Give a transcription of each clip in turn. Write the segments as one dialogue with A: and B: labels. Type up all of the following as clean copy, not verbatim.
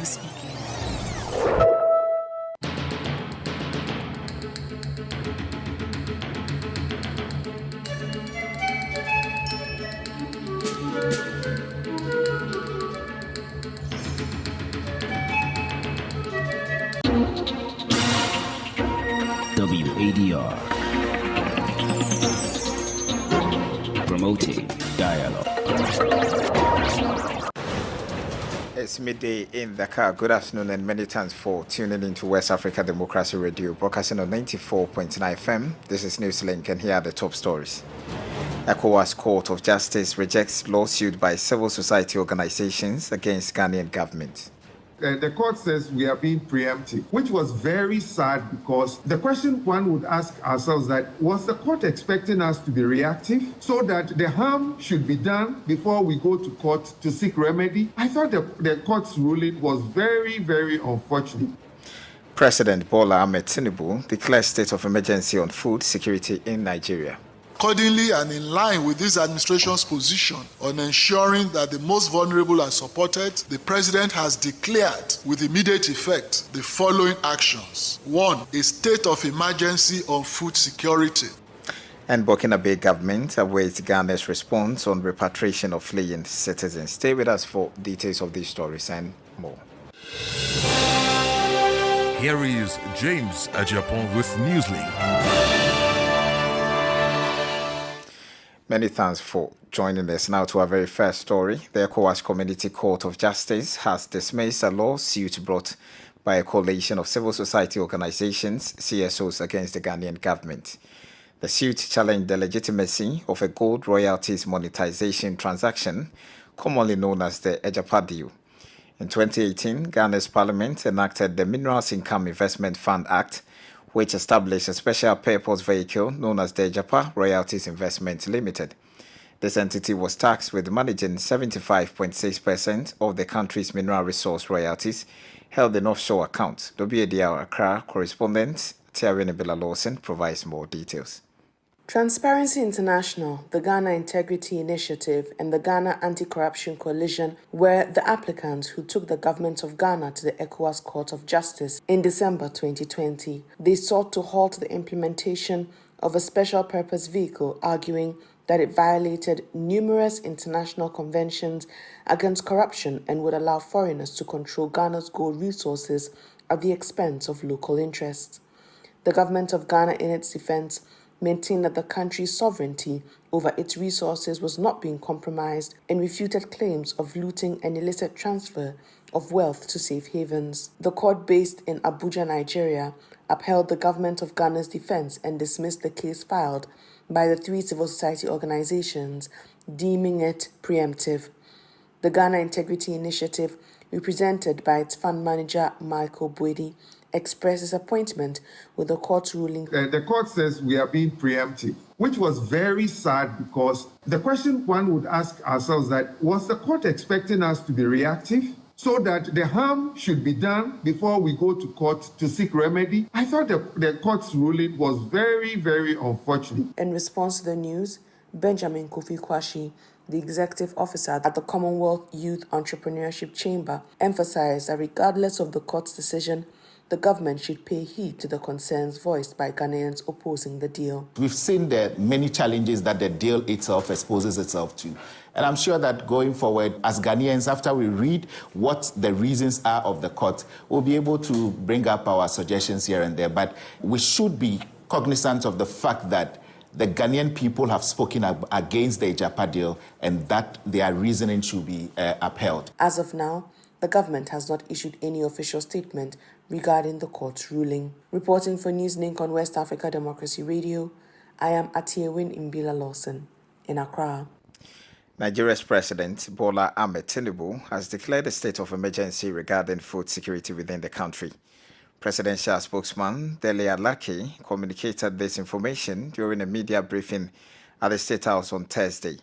A: speaking.
B: WADR, promoting dialogue.
C: It's midday in Dakar. Good afternoon and many thanks for tuning into West Africa Democracy Radio, broadcasting on 94.9 FM. This is Newslink and here are the top stories. ECOWAS Court of Justice rejects lawsuit by civil society organizations against Ghanaian government.
D: The court says we are being preemptive, which was very sad because the question one would ask ourselves that was the court expecting us to be reactive so that the harm should be done before we go to court to seek remedy? I thought the court's ruling was very, very unfortunate.
C: President Bola Ahmed Tinubu declares state of emergency on food security in Nigeria.
E: Accordingly, and in line with this administration's position on ensuring that the most vulnerable are supported, the President has declared with immediate effect the following actions. 1. A state of emergency on food security.
C: And Burkina Faso government awaits Ghana's response on repatriation of fleeing citizens. Stay with us for details of these stories and more.
F: Here is James Adjapong with Newslink.
C: Many thanks for joining us. Now to our very first story. The ECOWAS Community Court of Justice has dismissed a lawsuit brought by a coalition of civil society organizations, CSOs, against the Ghanaian government. The suit challenged the legitimacy of a gold royalties monetization transaction, commonly known as the Adjapong deal. In 2018, Ghana's parliament enacted the Minerals Income Investment Fund Act, which established a special purpose vehicle known as the Adjapong Royalties Investment Limited. This entity was taxed with managing 75.6% of the country's mineral resource royalties held in offshore accounts. WADR Accra correspondent Tiawene Lawson provides more details.
G: Transparency International, the Ghana Integrity Initiative, and the Ghana Anti-Corruption Coalition were the applicants who took the government of Ghana to the ECOWAS Court of Justice in December 2020. They sought to halt the implementation of a special purpose vehicle, arguing that it violated numerous international conventions against corruption and would allow foreigners to control Ghana's gold resources at the expense of local interests. The government of Ghana, in its defense, maintained that the country's sovereignty over its resources was not being compromised and refuted claims of looting and illicit transfer of wealth to safe havens. The court, based in Abuja, Nigeria, upheld the government of Ghana's defense and dismissed the case filed by the three civil society organizations, deeming it preemptive. The Ghana Integrity Initiative, represented by its fund manager Michael Boedi, expressed disappointment with the court's ruling.
D: The court says we are being preemptive, which was very sad because the question one would ask ourselves that was the court expecting us to be reactive so that the harm should be done before we go to court to seek remedy? I thought the court's ruling was very, very unfortunate.
G: In response to the news, Benjamin Kofi Kwashi, the executive officer at the Commonwealth Youth Entrepreneurship Chamber, emphasized that regardless of the court's decision, the government should pay heed to the concerns voiced by Ghanaians opposing the deal.
H: We've seen the many challenges that the deal itself exposes itself to. And I'm sure that going forward, as Ghanaians, after we read what the reasons are of the court, we'll be able to bring up our suggestions here and there. But we should be cognizant of the fact that the Ghanaian people have spoken against the Adjapong deal and that their reasoning should be upheld.
G: As of now, the government has not issued any official statement regarding the court's ruling. Reporting for Newslink on West Africa Democracy Radio, I am Tiawene Lawson in Accra.
C: Nigeria's President Bola Ahmed Tinubu has declared a state of emergency regarding food security within the country. Presidential spokesman Dele Alaki communicated this information during a media briefing at the State House on Thursday.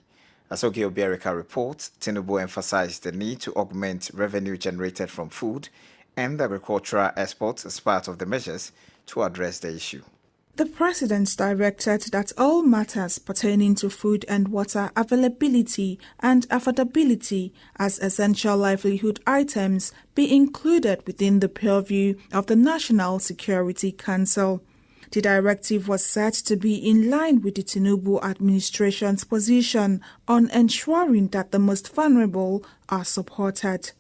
C: As Ogi Obiarika reports, Tinubu emphasized the need to augment revenue generated from food and agricultural exports as part of the measures to address the issue.
A: The President directed that all matters pertaining to food and water availability and affordability as essential livelihood items be included within the purview of the National Security Council. The directive was said to be in line with the Tinubu administration's position on ensuring that the most vulnerable are supported.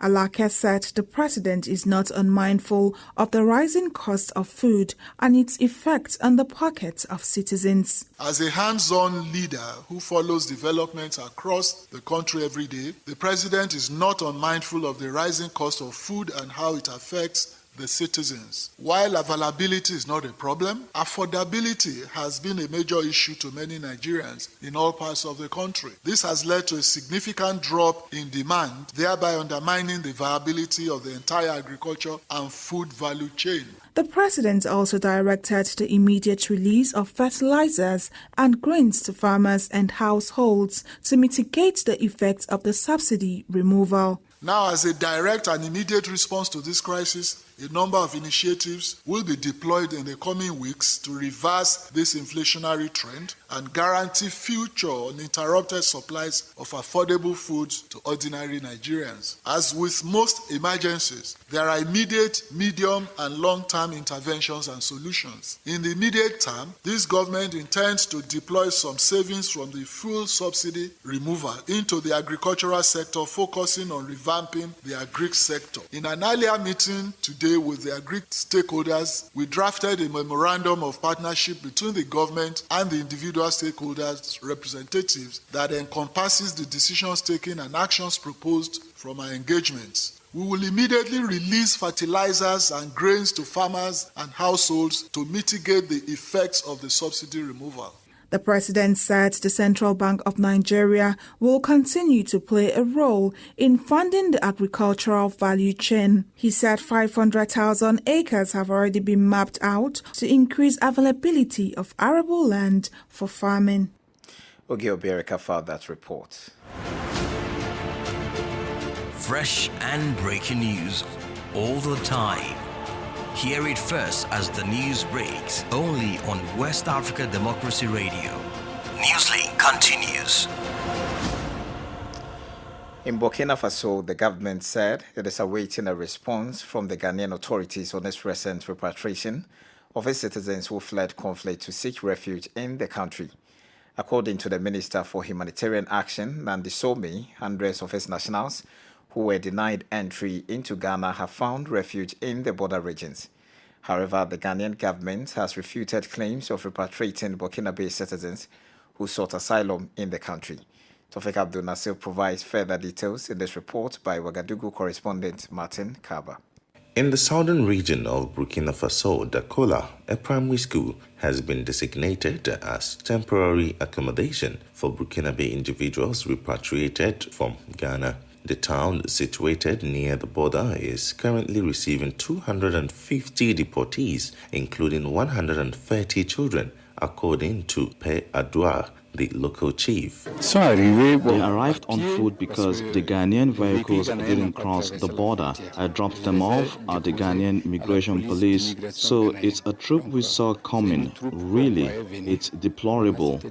A: Alake said the president is not unmindful of the rising cost of food and its effects on the pockets of citizens.
E: As a hands-on leader who follows developments across the country every day, the president is not unmindful of the rising cost of food and how it affects the citizens. While availability is not a problem, affordability has been a major issue to many Nigerians in all parts of the country. This has led to a significant drop in demand, thereby undermining the viability of the entire agriculture and food value chain.
A: The president also directed the immediate release of fertilizers and grains to farmers and households to mitigate the effects of the subsidy removal.
E: Now, as a direct and immediate response to this crisis, a number of initiatives will be deployed in the coming weeks to reverse this inflationary trend and guarantee future uninterrupted supplies of affordable foods to ordinary Nigerians. As with most emergencies, there are immediate, medium, and long-term interventions and solutions. In the immediate term, this government intends to deploy some savings from the fuel subsidy removal into the agricultural sector, focusing on revamping the agri sector. In an earlier meeting today with the agri stakeholders, we drafted a memorandum of partnership between the government and the individual stakeholders representatives that encompasses the decisions taken and actions proposed from our engagements. We will immediately release fertilizers and grains to farmers and households to mitigate the effects of the subsidy removal.
A: The president said the Central Bank of Nigeria will continue to play a role in funding the agricultural value chain. He said 500,000 acres have already been mapped out to increase availability of arable land for farming.
C: Ogi Obereka filed that report.
B: Fresh and breaking news all the time. Hear it first as the news breaks, only on West Africa Democracy Radio. Newslink continues.
C: In Burkina Faso, the government said it is awaiting a response from the Ghanaian authorities on its recent repatriation of its citizens who fled conflict to seek refuge in the country. According to the Minister for Humanitarian Action, Nandi Somi, hundreds of its nationals who were denied entry into Ghana have found refuge in the border regions. However, the Ghanaian government has refuted claims of repatriating Burkina-based citizens who sought asylum in the country. Tofik Abdul Nasir provides further details in this report by Ouagadougou correspondent Martin Kaba.
I: In the southern region of Burkina Faso, Dakar, a primary school has been designated as temporary accommodation for Burkinabe individuals repatriated from Ghana. The town, situated near the border, is currently receiving 250 deportees, including 130 children, according to Pe Adwa, the local chief.
J: They arrived on foot because the Ghanaian vehicles didn't cross the border. I dropped them off at the Ghanaian Immigration Police, so it's a troop we saw coming. Really, it's deplorable.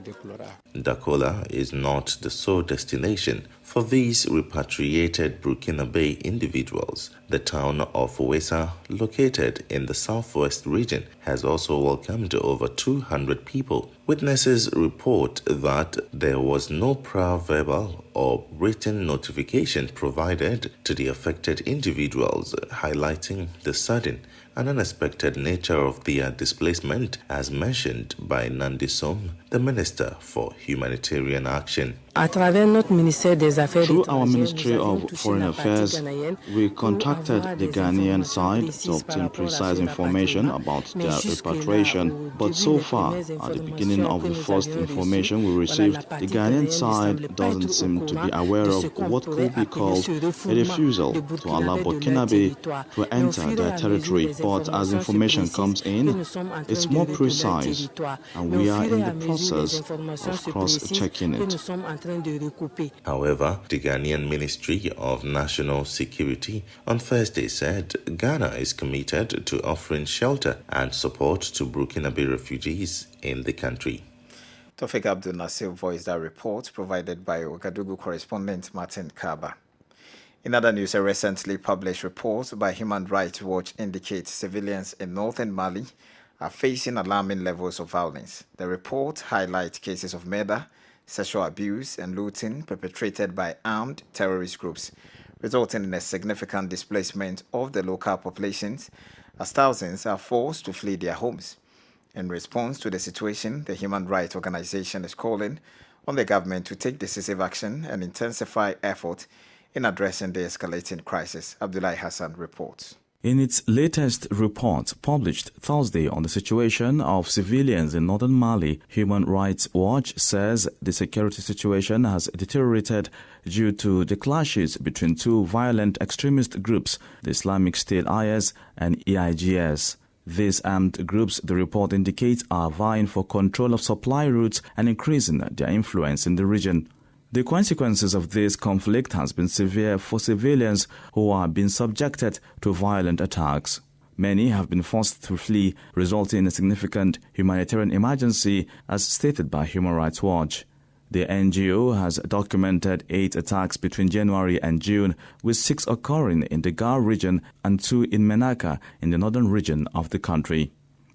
I: Dakar is not the sole destination for these repatriated Burkinabe individuals. The town of Ouessa, located in the southwest region, has also welcomed over 200 people. Witnesses report that there was no prior verbal or written notification provided to the affected individuals, highlighting the sudden and unexpected nature of their displacement, as mentioned by Nandi Som, the Minister for Humanitarian Action.
J: Through our Ministry of Foreign Affairs, we contacted the Ghanaian side to obtain precise information about their repatriation. But so far, at the beginning of the first information we received, the Ghanaian side doesn't seem to be aware of what could be called a refusal to allow Burkinabe to enter their territory. But as information comes in, it's more precise, and we are in the process of cross-checking it.
I: However, the Ghanaian Ministry of National Security on Thursday said Ghana is committed to offering shelter and support to Burkinabe refugees in the country.
C: Tofik Abdul Nasir voiced that report provided by Ouagadougou correspondent Martin Kaba. In other news, a recently published report by Human Rights Watch indicates civilians in northern Mali are facing alarming levels of violence. The report highlights cases of murder, sexual abuse, and looting perpetrated by armed terrorist groups, resulting in a significant displacement of the local populations as thousands are forced to flee their homes. In response to the situation, the human rights organization is calling on the government to take decisive action and intensify effort in addressing the escalating crisis. Abdullahi Hassan reports.
J: In its latest report published Thursday on the situation of civilians in northern Mali, Human Rights Watch says the security situation has deteriorated due to the clashes between two violent extremist groups, the Islamic State IS and EIGS. These armed groups, the report indicates, are vying for control of supply routes and increasing their influence in the region. The consequences of this conflict has been severe for civilians who are being subjected to violent attacks. Many have been forced to flee, resulting in a significant humanitarian emergency, as stated by Human Rights Watch. The NGO has documented 8 attacks between January and June, with 6 occurring in the Dakar region and 2 in Menaka in the northern region of the country.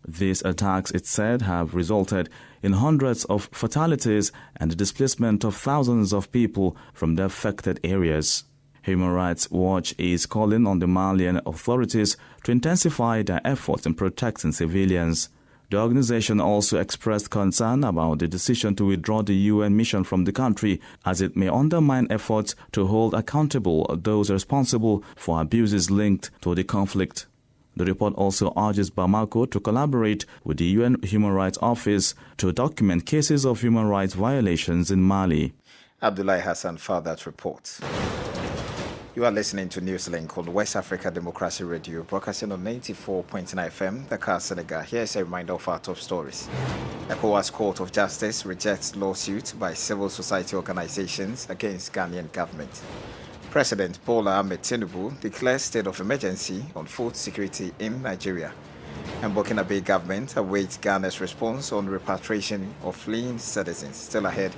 J: These attacks, it said, have resulted in hundreds of fatalities and the displacement of thousands of people from the affected areas. Human Rights Watch is calling on the Malian authorities to intensify their efforts in protecting civilians. The organization also expressed concern about the decision to withdraw the UN mission from the country, as it may undermine efforts to hold accountable those responsible for abuses linked to the conflict. The report also urges Bamako to collaborate with the UN Human Rights Office to document cases of human rights violations in Mali.
C: Abdullahi Hassan filed that report. You are listening to Newslink on West Africa Democracy Radio, broadcasting on 94.9 FM, Dakar, Senegal. Here is a reminder of our top stories. ECOWAS Court of Justice rejects lawsuit by civil society organizations against Ghanaian government. President Bola Ahmed Tinubu declares state of emergency on food security in Nigeria. And Burkinabe government awaits Ghana's response on repatriation of fleeing citizens. Still ahead,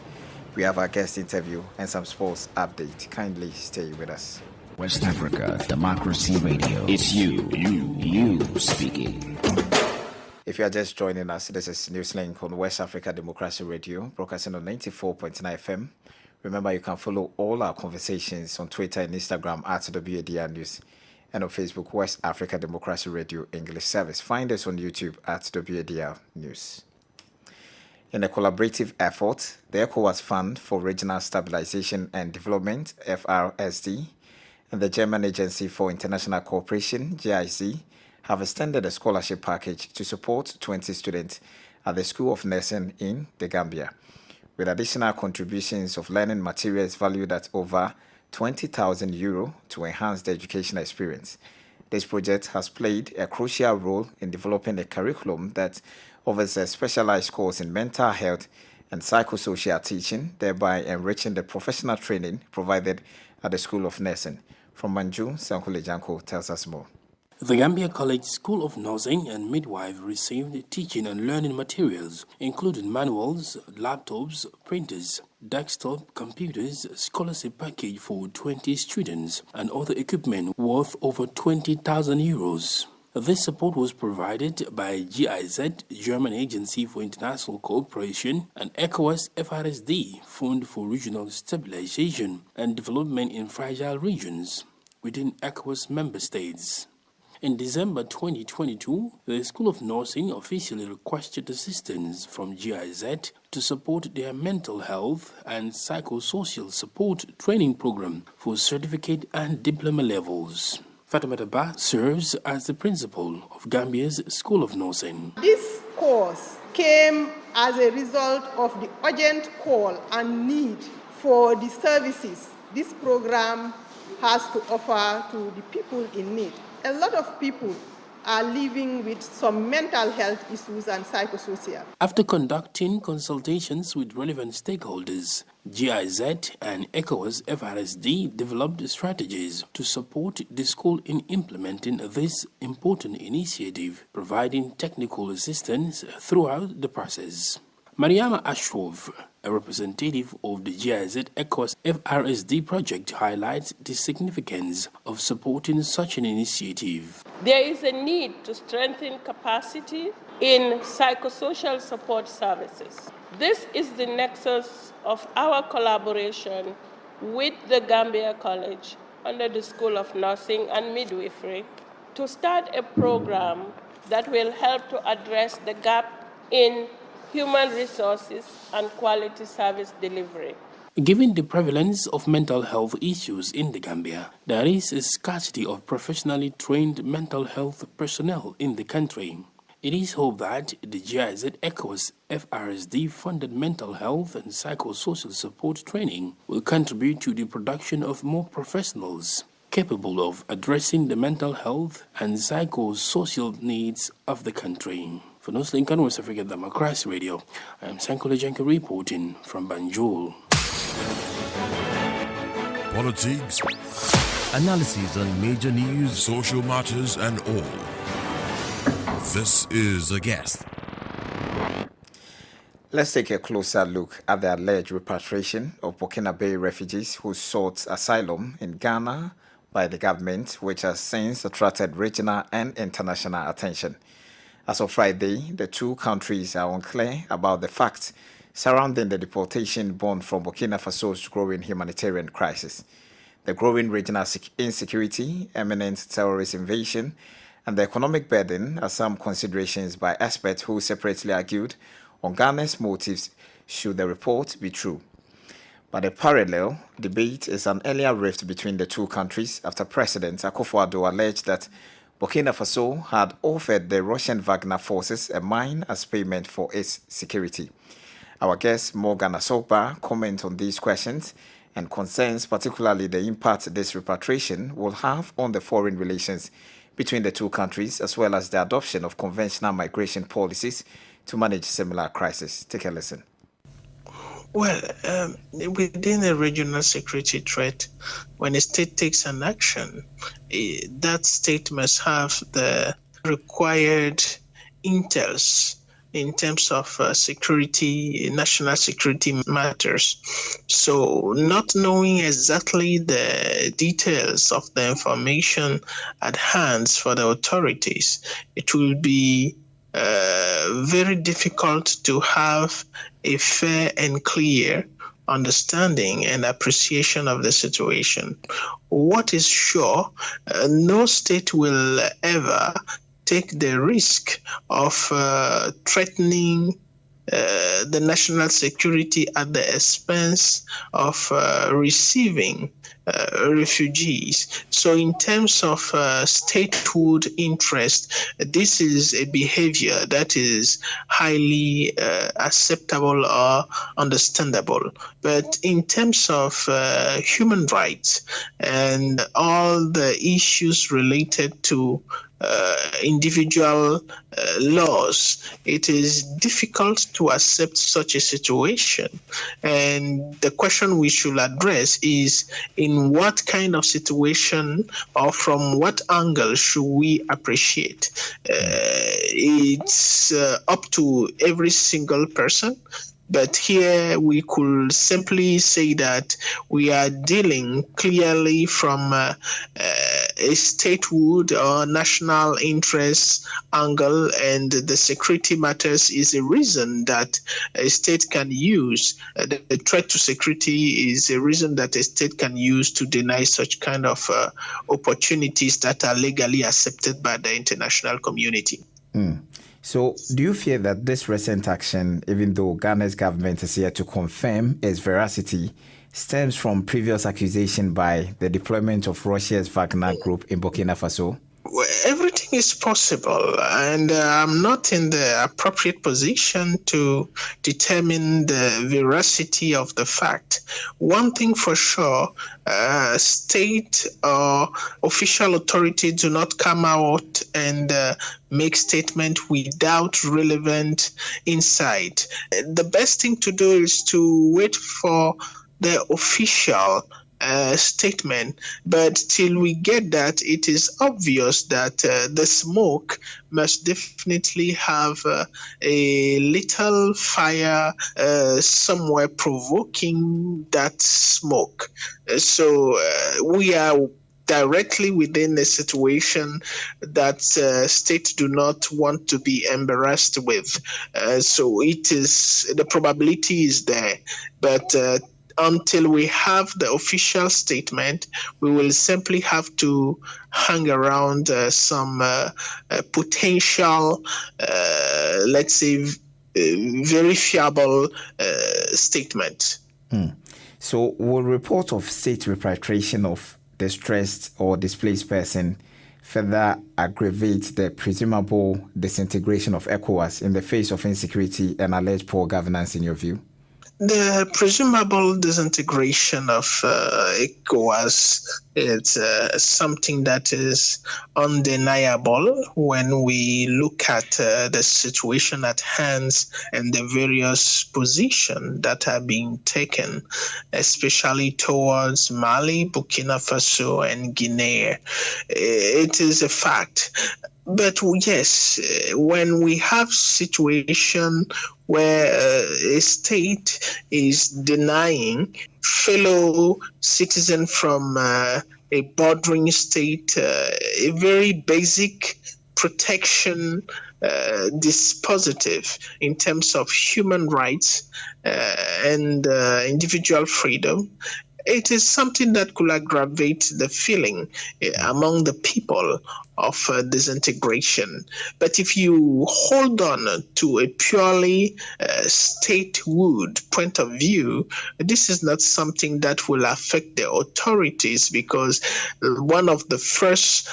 C: we have our guest interview and some sports update. Kindly stay with us.
K: West Africa Democracy Radio. It's you speaking.
C: If you are just joining us, this is Newslink on West Africa Democracy Radio, broadcasting on 94.9 FM. Remember, you can follow all our conversations on Twitter and Instagram at WADR News, and on Facebook, West Africa Democracy Radio English Service. Find us on YouTube at WADR News. In a collaborative effort, the ECOWAS Fund for Regional Stabilization and Development, FRSD, and the German Agency for International Cooperation, GIZ, have extended a scholarship package to support 20 students at the School of Nursing in the Gambia, with additional contributions of learning materials valued at over €20,000 to enhance the educational experience. This project has played a crucial role in developing a curriculum that offers a specialized course in mental health and psychosocial teaching, thereby enriching the professional training provided at the School of Nursing. From Manju, Sankule Janko tells us more.
L: The Gambia College School of Nursing and Midwife received teaching and learning materials, including manuals, laptops, printers, desktop computers, scholarship package for 20 students, and other equipment worth over €20,000. This support was provided by GIZ, German Agency for International Cooperation, and ECOWAS FRSD, Fund for Regional Stabilization and Development in Fragile Regions, within ECOWAS member states. In December 2022, the School of Nursing officially requested assistance from GIZ to support their mental health and psychosocial support training program for certificate and diploma levels. Fatimata Ba serves as the principal of Gambia's School of Nursing.
M: This course came as a result of the urgent call and need for the services this program has to offer to the people in need. A lot of people are living with some mental health issues and psychosocial.
L: After conducting consultations with relevant stakeholders, GIZ and ECOWAS FRSD developed strategies to support the school in implementing this important initiative, providing technical assistance throughout the process. Mariama Ashraf, a representative of the GIZ ECOWAS FRSD project, highlights the significance of supporting such an initiative.
N: There is a need to strengthen capacity in psychosocial support services. This is the nexus of our collaboration with the Gambia College under the School of Nursing and Midwifery to start a program that will help to address the gap in human resources and quality service delivery.
L: Given the prevalence of mental health issues in the Gambia, there is a scarcity of professionally trained mental health personnel in the country. It is hoped that the GIZ ECOWAS FRSD funded mental health and psychosocial support training will contribute to the production of more professionals capable of addressing the mental health and psychosocial needs of the country. For Newslink and West Africa Democracy Radio, I am Sankole Jenke reporting from Banjul.
F: Politics,
B: analysis on major news,
F: social matters, and all. This is A Guest.
C: Let's take a closer look at the alleged repatriation of Burkina Faso refugees who sought asylum in Ghana by the government, which has since attracted regional and international attention. As of Friday, the two countries are unclear about the facts surrounding the deportation born from Burkina Faso's growing humanitarian crisis. The growing regional insecurity, imminent terrorist invasion, and the economic burden are some considerations by experts who separately argued on Ghana's motives should the report be true. But a parallel debate is an earlier rift between the two countries after President Akufo-Addo alleged that Burkina Faso had offered the Russian Wagner forces a mine as payment for its security. Our guest Morgan Asopa comments on these questions and concerns, particularly the impact this repatriation will have on the foreign relations between the two countries, as well as the adoption of conventional migration policies to manage similar crises. Take a listen.
O: Well, within a regional security threat, when a state takes an action, that state must have the required intels in terms of security, national security matters. So not knowing exactly the details of the information at hand for the authorities, it will be very difficult to have a fair and clear understanding and appreciation of the situation. What is sure, no state will ever take the risk of threatening the national security at the expense of receiving refugees. So in terms of statehood interest, this is a behavior that is highly acceptable or understandable. But in terms of human rights and all the issues related to individual laws, it is difficult to accept such a situation. And the question we should address is, in what kind of situation or from what angle should we appreciate? It's up to every single person. But here we could simply say that we are dealing clearly from a statehood or national interest angle, and the security matters is a reason that a state can use. The threat to security is a reason that a state can use to deny such kind of opportunities that are legally accepted by the international community.
C: So, do you fear that this recent action, even though Ghana's government is yet to confirm its veracity, stems from previous accusation by the deployment of Russia's Wagner group in Burkina Faso?
O: Everything is possible, and I'm not in the appropriate position to determine the veracity of the fact. One thing for sure, state or official authority do not come out and make statement without relevant insight. The best thing to do is to wait for the official statement, but till we get that, it is obvious that the smoke must definitely have a little fire somewhere provoking that smoke. So we are directly within a situation that states do not want to be embarrassed with. So it is, the probability is there, but until we have the official statement, we will simply have to hang around some potential, let's say, verifiable statement.
C: So will report of state repatriation of distressed or displaced person further aggravate the presumable disintegration of ECOWAS in the face of insecurity and alleged poor governance in your view?
O: The presumable disintegration of ECOWAS is something that is undeniable when we look at the situation at hand and the various positions that are being taken, especially towards Mali, Burkina Faso, and Guinea. It is a fact. But yes, when we have situation where a state is denying fellow citizen from a bordering state a very basic protection dispositive in terms of human rights and individual freedom, it is something that could aggravate the feeling among the people of disintegration. But if you hold on to a purely statehood point of view, this is not something that will affect the authorities, because one of the first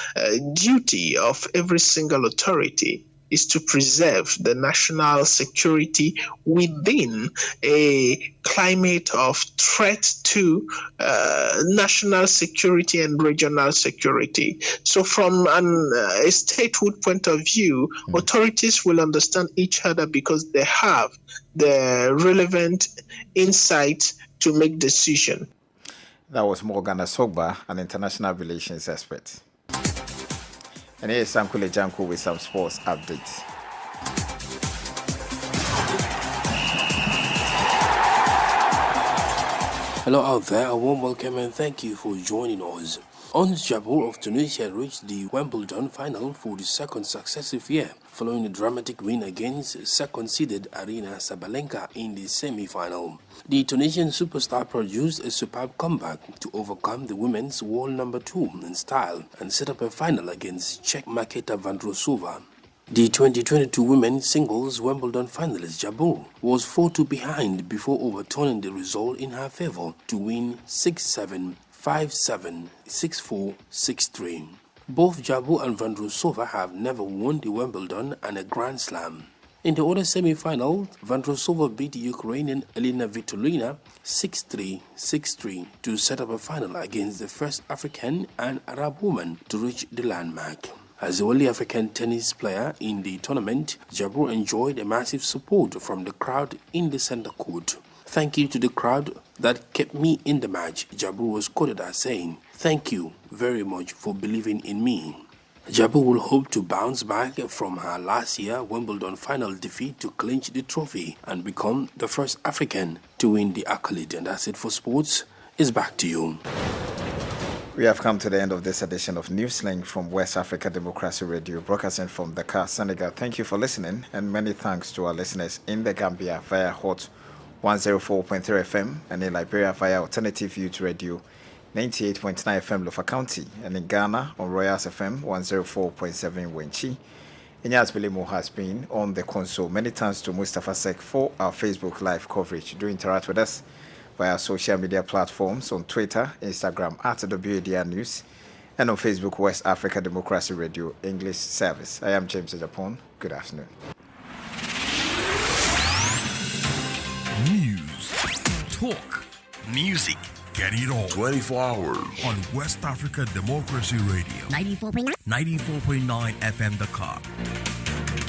O: duty of every single authority is to preserve the national security within a climate of threat to national security and regional security. So from a statehood point of view, authorities will understand each other because they have the relevant insight to make decision.
C: That was Morgan Asogba, an international relations expert. And here's Sankule Janko with some sports updates.
L: Hello out there, a warm welcome and thank you for joining us. Ons Jabeur of Tunisia reached the Wimbledon final for the second successive year, following a dramatic win against second-seeded Aryna Sabalenka in the semi-final. The Tunisian superstar produced a superb comeback to overcome the women's world number 2 in style and set up a final against Czech Markéta Vondrousova. The 2022 women's singles Wimbledon finalist Jabeur was 4-2 behind before overturning the result in her favor to win 6-7, 5-7, 6-4, 6-3. Both Jabeur and Vondrousova have never won the Wimbledon and a Grand Slam. In the other semi-final, Vondrousova beat Ukrainian Elena Svitolina 6-3, 6-3 to set up a final against the first African and Arab woman to reach the landmark. As the only African tennis player in the tournament, Jabeur enjoyed a massive support from the crowd in the center court. "Thank you to the crowd that kept me in the match," Jabeur was quoted as saying, "Thank you very much for believing in me." Jabeur will hope to bounce back from her last year Wimbledon final defeat to clinch the trophy and become the first African to win the accolade. And that's it for sports. It's back to you.
C: We have come to the end of this edition of Newslink from West Africa Democracy Radio, broadcasting from Dakar, Senegal. Thank you for listening, and many thanks to our listeners in the Gambia via Hot 104.3 FM and in Liberia via Alternative Youth Radio 98.9 FM Lofa County, and in Ghana on Royals FM 104.7 Wenchi. Inyas Belimo has been on the console. Many thanks to Mustafa Sek for our Facebook live coverage. Do interact with us via social media platforms on Twitter, Instagram at WADR News, and on Facebook, West Africa Democracy Radio English Service. I am James Adjapong. Good afternoon.
F: News, talk, music. Get it all 24 hours on West Africa Democracy Radio 94.9 FM Dakar.